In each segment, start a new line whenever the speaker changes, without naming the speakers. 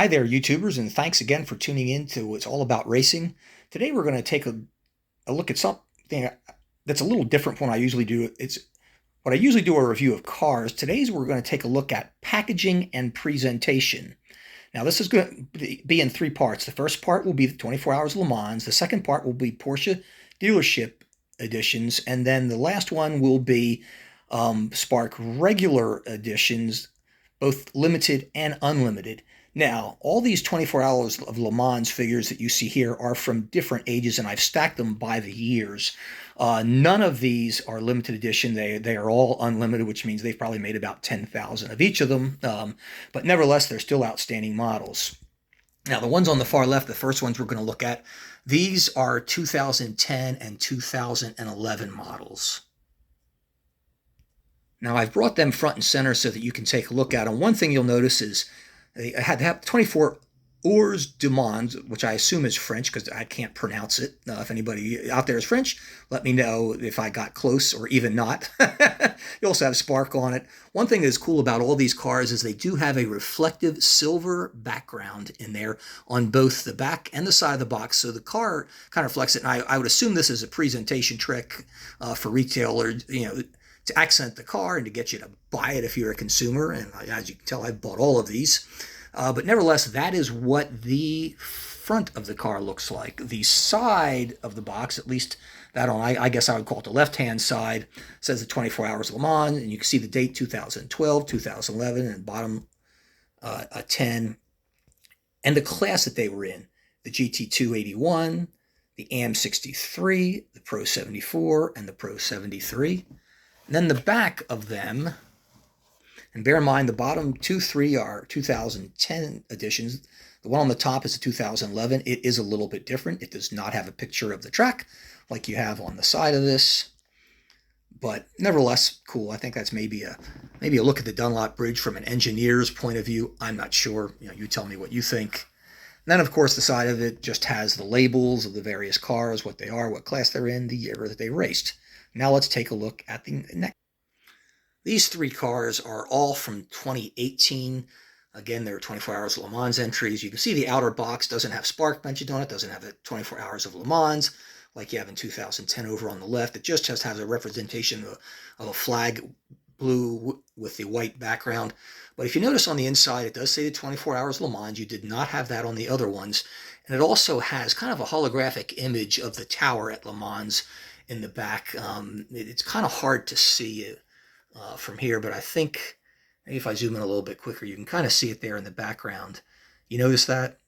Hi there, YouTubers, and thanks again for tuning in to It's All About Racing. Today we're going to take a look at something that's a little different from what I usually do. It's what I usually do a review of cars. Today's we're going to take a look at packaging and presentation. Now this is going to be in three parts. The first part will be the 24 Hours of Le Mans. The second part will be Porsche Dealership Editions. And then the last one will be Spark Regular Editions, both limited and unlimited. Now, all these 24 Hours of Le Mans figures that you see here are from different ages, and I've stacked them by the years. None of these are limited edition. They are all unlimited, which means they've probably made about 10,000 of each of them. But nevertheless, they're still outstanding models. Now, the ones on the far left, the first ones we're going to look at, these are 2010 and 2011 models. Now, I've brought them front and center so that you can take a look at them. One thing you'll notice is they had to have 24 Heures du Mans, which I assume is French because I can't pronounce it. If anybody out there is French, let me know if I got close or even not. You also have Spark on it. One thing that's cool about all these cars is they do have a reflective silver background in there on both the back and the side of the box. So the car kind of reflects it. And I would assume this is a presentation trick for retailers, to accent the car and to get you to buy it if you're a consumer. And as you can tell, I've bought all of these. But nevertheless, that is what the front of the car looks like. The side of the box, at least that on, I guess I would call it the left-hand side, says the 24 Hours of Le Mans, and you can see the date 2012, 2011, and bottom a 10, and the class that they were in, the GT281, the AM63, the Pro 74, and the Pro 73. And then the back of them, and bear in mind the bottom 3 are 2010 editions. The one on the top is a 2011. It is a little bit different. It does not have a picture of the track like you have on the side of this, but nevertheless cool. I think that's maybe a look at the Dunlop Bridge from an engineer's point of view. I'm not sure. You tell me what you think. And then, of course, the side of it just has the labels of the various cars, what they are, what class they're in, the year that they raced. Now let's take a look at the next. These three cars are all from 2018. Again, they're 24 Hours of Le Mans entries. You can see the outer box doesn't have Spark mentioned on it, doesn't have the 24 Hours of Le Mans like you have in 2010 over on the left. It just has a representation of a flag blue with the white background. But if you notice on the inside, it does say the 24 Hours Le Mans. You did not have that on the other ones. And it also has kind of a holographic image of the tower at Le Mans in the back. It's kind of hard to see it from here, but I think maybe if I zoom in a little bit quicker, you can kind of see it there in the background. You notice that?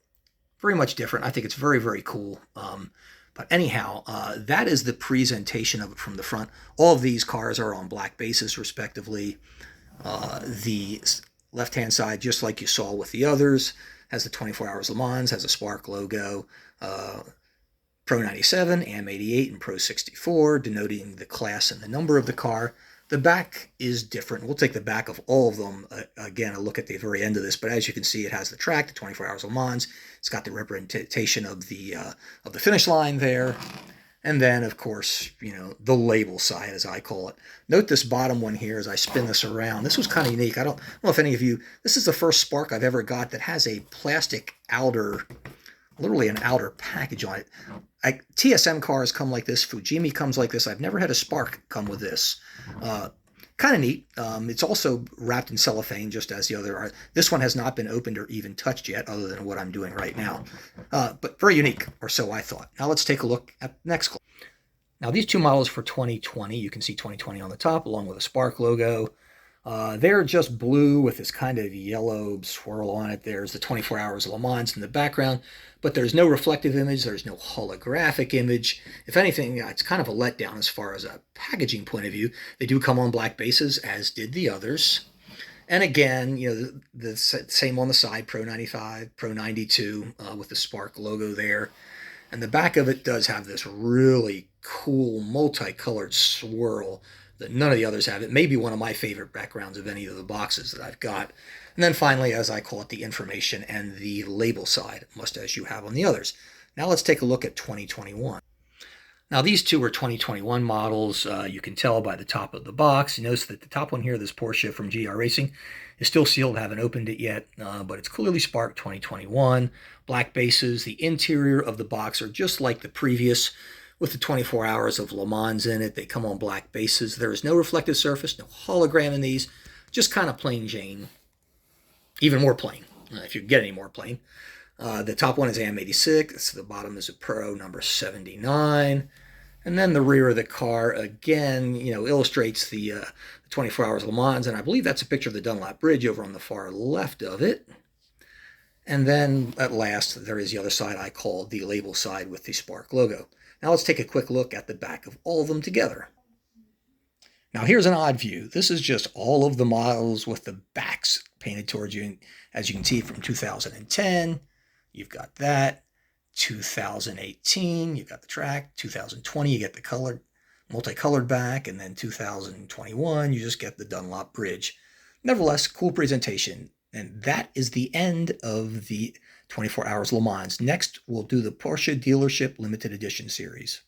Very much different. I think it's very, very cool. But anyhow, that is the presentation of it from the front. All of these cars are on black bases, respectively. The left-hand side, just like you saw with the others, has the 24 Hours Le Mans, has a Spark logo, Pro 97, AM 88, and Pro 64, denoting the class and the number of the car. The back is different. We'll take the back of all of them, again, a look at the very end of this, but as you can see, it has the track, the 24 Hours Le Mans. It's got the representation of the finish line there. And then, of course, the label side, as I call it. Note this bottom one here as I spin this around. This was kind of unique. I don't know if any of you, this is the first Spark I've ever got that has a plastic outer, literally an outer package on it. TSM cars come like this. Fujimi comes like this. I've never had a Spark come with this. Kind of neat. It's also wrapped in cellophane, just as the other are. This one has not been opened or even touched yet, other than what I'm doing right now. But very unique, or so I thought. Now let's take a look at the next clip. Now these two models for 2020, you can see 2020 on the top, along with a Spark logo. They're just blue with this kind of yellow swirl on it. There's the 24 Hours of Le Mans in the background, but there's no reflective image. There's no holographic image. If anything, it's kind of a letdown as far as a packaging point of view. They do come on black bases, as did the others. And again, the same on the side, Pro 95, Pro 92, with the Spark logo there. And the back of it does have this really cool multicolored swirl that none of the others have. It may be one of my favorite backgrounds of any of the boxes that I've got. And then finally, as I call it, the information and the label side, much as you have on the others. Now let's take a look at 2021. Now, these two are 2021 models. You can tell by the top of the box. You notice that the top one here, this Porsche from GR Racing, is still sealed. Haven't opened it yet, but it's clearly Spark 2021. Black bases. The interior of the box are just like the previous, with the 24 hours of Le Mans in it. They come on black bases. There is no reflective surface, no hologram in these, just kind of plain Jane. Even more plain, if you can get any more plain. The top one is AM86. The bottom is a Pro number 79. And then the rear of the car, again, illustrates the 24 Hours of Le Mans. And I believe that's a picture of the Dunlop Bridge over on the far left of it. And then at last, there is the other side I call the label side with the Spark logo. Now let's take a quick look at the back of all of them together. Now here's an odd view. This is just all of the models with the backs painted towards you. As you can see from 2010, you've got that. 2018, you've got the track. 2020, you get the colored, multicolored back. And then 2021, you just get the Dunlop Bridge. Nevertheless, cool presentation. And that is the end of the 24 Hours Le Mans. Next, we'll do the Porsche Dealership Limited Edition series.